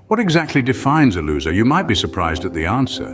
What exactly defines a loser? You might be surprised at the answer.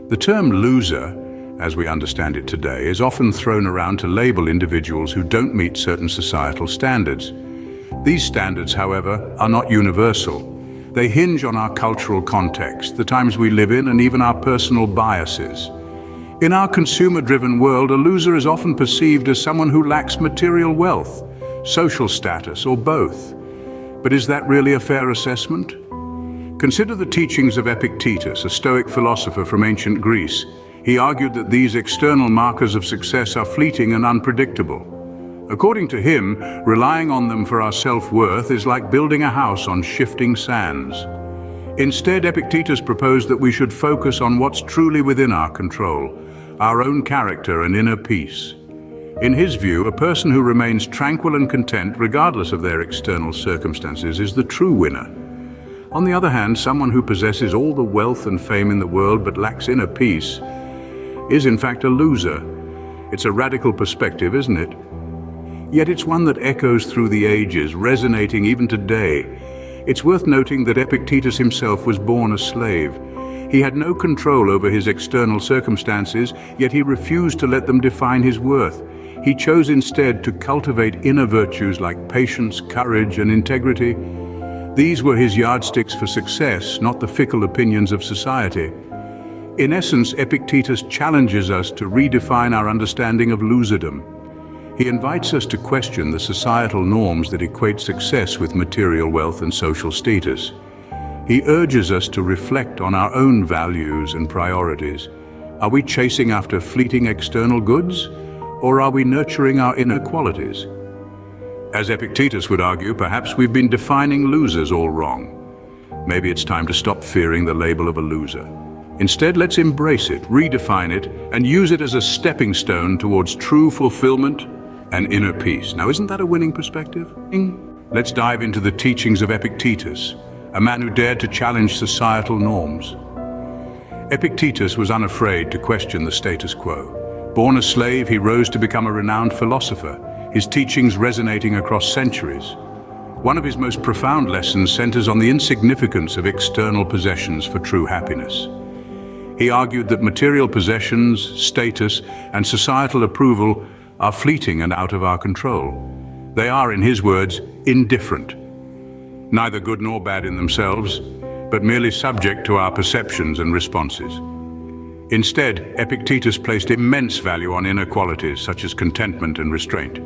The term loser, as we understand it today, is often thrown around to label individuals who don't meet certain societal standards. These standards, however, are not universal. They hinge on our cultural context, the times we live in, and even our personal biases. In our consumer-driven world, a loser is often perceived as someone who lacks material wealth, social status, or both. But is that really a fair assessment? Consider the teachings of Epictetus, a stoic philosopher from ancient Greece. He argued that these external markers of success are fleeting and unpredictable. According to him, relying on them for our self-worth is like building a house on shifting sands. Instead, Epictetus proposed that we should focus on what's truly within our control, our own character and inner peace. In his view, a person who remains tranquil and content regardless of their external circumstances is the true winner. On the other hand, someone who possesses all the wealth and fame in the world but lacks inner peace is in fact a loser. It's a radical perspective, isn't it? Yet it's one that echoes through the ages, resonating even today. It's worth noting that Epictetus himself was born a slave. He had no control over his external circumstances, yet he refused to let them define his worth. He chose instead to cultivate inner virtues like patience, courage, and integrity. These were his yardsticks for success, not the fickle opinions of society. In essence, Epictetus challenges us to redefine our understanding of loserdom. He invites us to question the societal norms that equate success with material wealth and social status. He urges us to reflect on our own values and priorities. Are we chasing after fleeting external goods, or are we nurturing our inner qualities? As Epictetus would argue, perhaps we've been defining losers all wrong. Maybe it's time to stop fearing the label of a loser. Instead, let's embrace it, redefine it, and use it as a stepping stone towards true fulfillment and inner peace. Now, isn't that a winning perspective? Let's dive into the teachings of Epictetus, a man who dared to challenge societal norms. Epictetus was unafraid to question the status quo. Born a slave, he rose to become a renowned philosopher, his teachings resonating across centuries. One of his most profound lessons centers on the insignificance of external possessions for true happiness. He argued that material possessions, status, and societal approval are fleeting and out of our control. They are, in his words, indifferent, neither good nor bad in themselves, but merely subject to our perceptions and responses. Instead, Epictetus placed immense value on inner qualities such as contentment and restraint.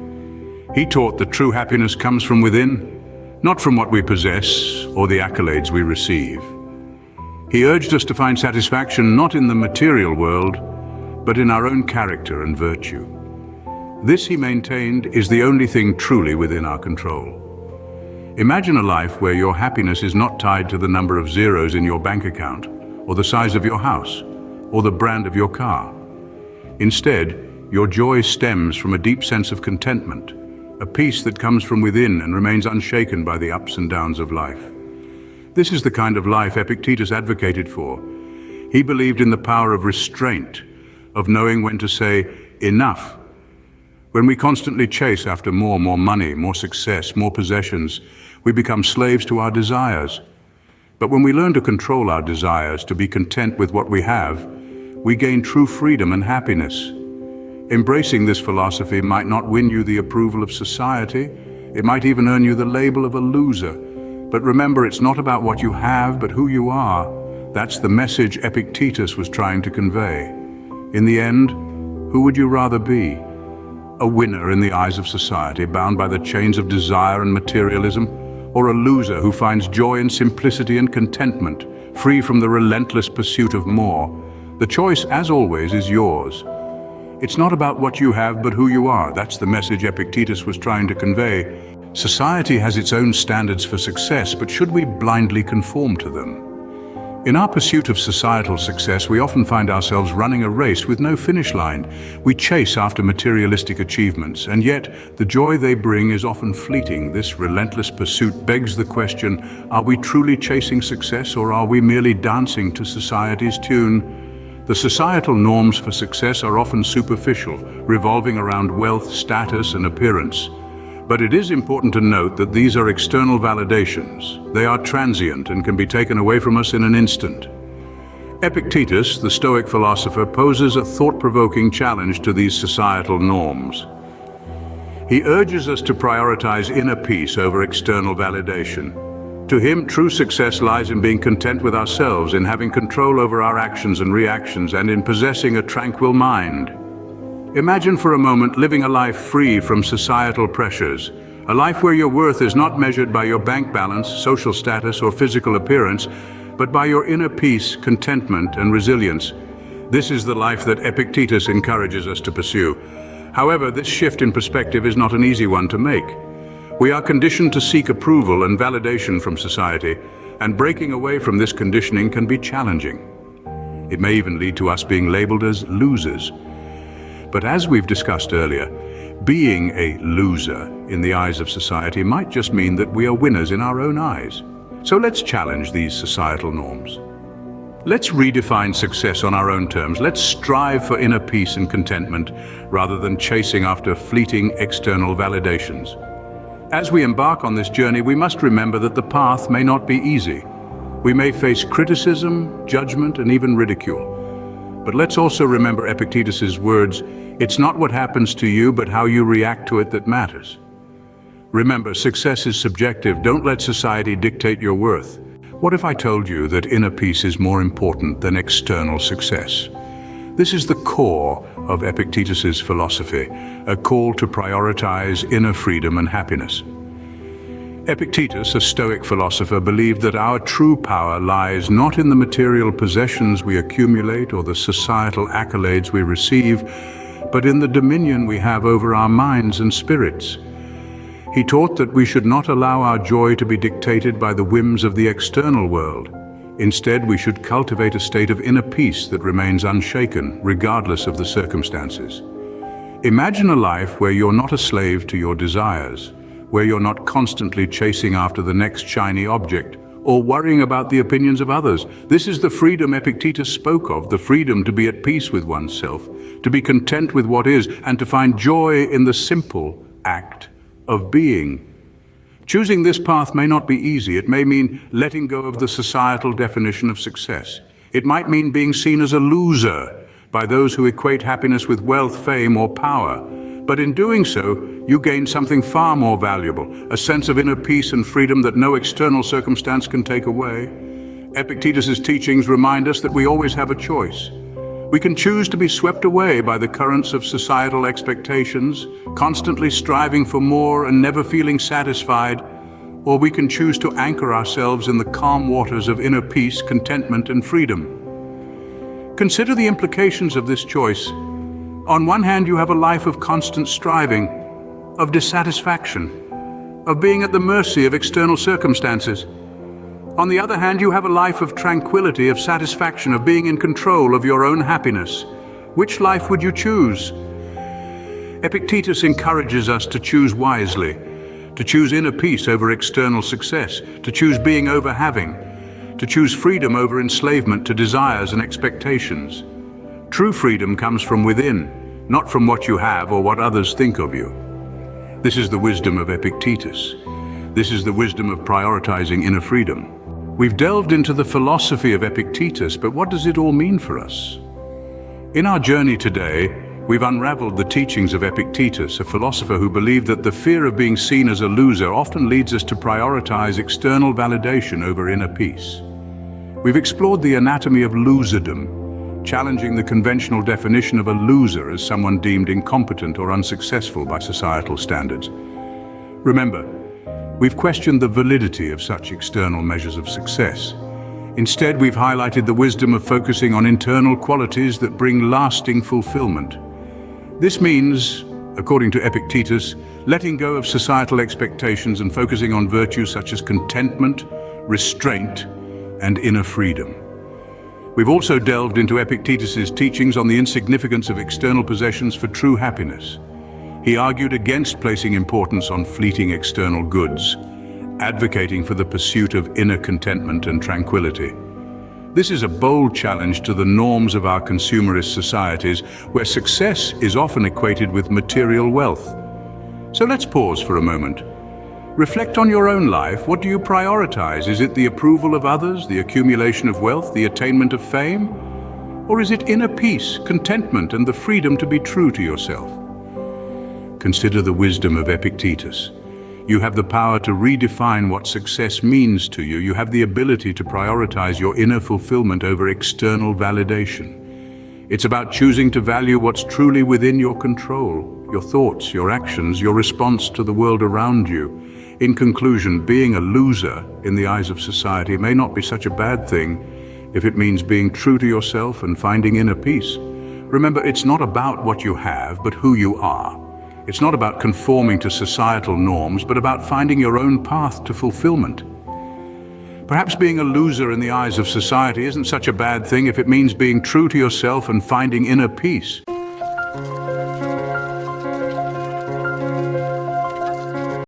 He taught that true happiness comes from within, not from what we possess or the accolades we receive. He urged us to find satisfaction not in the material world, but in our own character and virtue. This, he maintained, is the only thing truly within our control. Imagine a life where your happiness is not tied to the number of zeros in your bank account, or the size of your house, or the brand of your car. Instead, your joy stems from a deep sense of contentment, a peace that comes from within and remains unshaken by the ups and downs of life. This is the kind of life Epictetus advocated for. He believed in the power of restraint, of knowing when to say, enough. When we constantly chase after more money, more success, more possessions, we become slaves to our desires. But when we learn to control our desires, to be content with what we have, we gain true freedom and happiness. Embracing this philosophy might not win you the approval of society. It might even earn you the label of a loser. But remember, it's not about what you have, but who you are. That's the message Epictetus was trying to convey. In the end, who would you rather be? A winner in the eyes of society, bound by the chains of desire and materialism, or a loser who finds joy in simplicity and contentment, free from the relentless pursuit of more? The choice, as always, is yours. It's not about what you have, but who you are. That's the message Epictetus was trying to convey. Society has its own standards for success, but should we blindly conform to them? In our pursuit of societal success, we often find ourselves running a race with no finish line. We chase after materialistic achievements, and yet the joy they bring is often fleeting. This relentless pursuit begs the question, are we truly chasing success, or are we merely dancing to society's tune? The societal norms for success are often superficial, revolving around wealth, status, and appearance. But it is important to note that these are external validations. They are transient and can be taken away from us in an instant. Epictetus, the Stoic philosopher, poses a thought-provoking challenge to these societal norms. He urges us to prioritize inner peace over external validation. To him, true success lies in being content with ourselves, in having control over our actions and reactions, and in possessing a tranquil mind. Imagine for a moment living a life free from societal pressures, a life where your worth is not measured by your bank balance, social status, or physical appearance, but by your inner peace, contentment, and resilience. This is the life that Epictetus encourages us to pursue. However, this shift in perspective is not an easy one to make. We are conditioned to seek approval and validation from society, and breaking away from this conditioning can be challenging. It may even lead to us being labeled as losers. But as we've discussed earlier, being a loser in the eyes of society might just mean that we are winners in our own eyes. So let's challenge these societal norms. Let's redefine success on our own terms. Let's strive for inner peace and contentment rather than chasing after fleeting external validations. As we embark on this journey, we must remember that the path may not be easy. We may face criticism, judgment, and even ridicule. But let's also remember Epictetus's words, "It's not what happens to you, but how you react to it that matters." Remember, success is subjective. Don't let society dictate your worth. What if I told you that inner peace is more important than external success? This is the core of Epictetus's philosophy, a call to prioritize inner freedom and happiness. Epictetus, a Stoic philosopher, believed that our true power lies not in the material possessions we accumulate or the societal accolades we receive, but in the dominion we have over our minds and spirits. He taught that we should not allow our joy to be dictated by the whims of the external world. Instead, we should cultivate a state of inner peace that remains unshaken, regardless of the circumstances. Imagine a life where you're not a slave to your desires, where you're not constantly chasing after the next shiny object or worrying about the opinions of others. This is the freedom Epictetus spoke of, the freedom to be at peace with oneself, to be content with what is, and to find joy in the simple act of being. Choosing this path may not be easy. It may mean letting go of the societal definition of success. It might mean being seen as a loser by those who equate happiness with wealth, fame, or power. But in doing so, you gain something far more valuable, a sense of inner peace and freedom that no external circumstance can take away. Epictetus's teachings remind us that we always have a choice. We can choose to be swept away by the currents of societal expectations, constantly striving for more and never feeling satisfied, or we can choose to anchor ourselves in the calm waters of inner peace, contentment, and freedom. Consider the implications of this choice. On one hand, you have a life of constant striving, of dissatisfaction, of being at the mercy of external circumstances. On the other hand, you have a life of tranquility, of satisfaction, of being in control of your own happiness. Which life would you choose? Epictetus encourages us to choose wisely, to choose inner peace over external success, to choose being over having, to choose freedom over enslavement to desires and expectations. True freedom comes from within, not from what you have or what others think of you. This is the wisdom of Epictetus. This is the wisdom of prioritizing inner freedom. We've delved into the philosophy of Epictetus, but what does it all mean for us? In our journey today, we've unraveled the teachings of Epictetus, a philosopher who believed that the fear of being seen as a loser often leads us to prioritize external validation over inner peace. We've explored the anatomy of loserdom, challenging the conventional definition of a loser as someone deemed incompetent or unsuccessful by societal standards. Remember, we've questioned the validity of such external measures of success. Instead, we've highlighted the wisdom of focusing on internal qualities that bring lasting fulfillment. This means, according to Epictetus, letting go of societal expectations and focusing on virtues such as contentment, restraint, and inner freedom. We've also delved into Epictetus's teachings on the insignificance of external possessions for true happiness. He argued against placing importance on fleeting external goods, advocating for the pursuit of inner contentment and tranquility. This is a bold challenge to the norms of our consumerist societies, where success is often equated with material wealth. So let's pause for a moment. Reflect on your own life. What do you prioritize? Is it the approval of others, the accumulation of wealth, the attainment of fame? Or is it inner peace, contentment, and the freedom to be true to yourself? Consider the wisdom of Epictetus. You have the power to redefine what success means to you. You have the ability to prioritize your inner fulfillment over external validation. It's about choosing to value what's truly within your control, your thoughts, your actions, your response to the world around you. In conclusion, being a loser in the eyes of society may not be such a bad thing if it means being true to yourself and finding inner peace. Remember, it's not about what you have, but who you are. It's not about conforming to societal norms, but about finding your own path to fulfillment. Perhaps being a loser in the eyes of society isn't such a bad thing if it means being true to yourself and finding inner peace.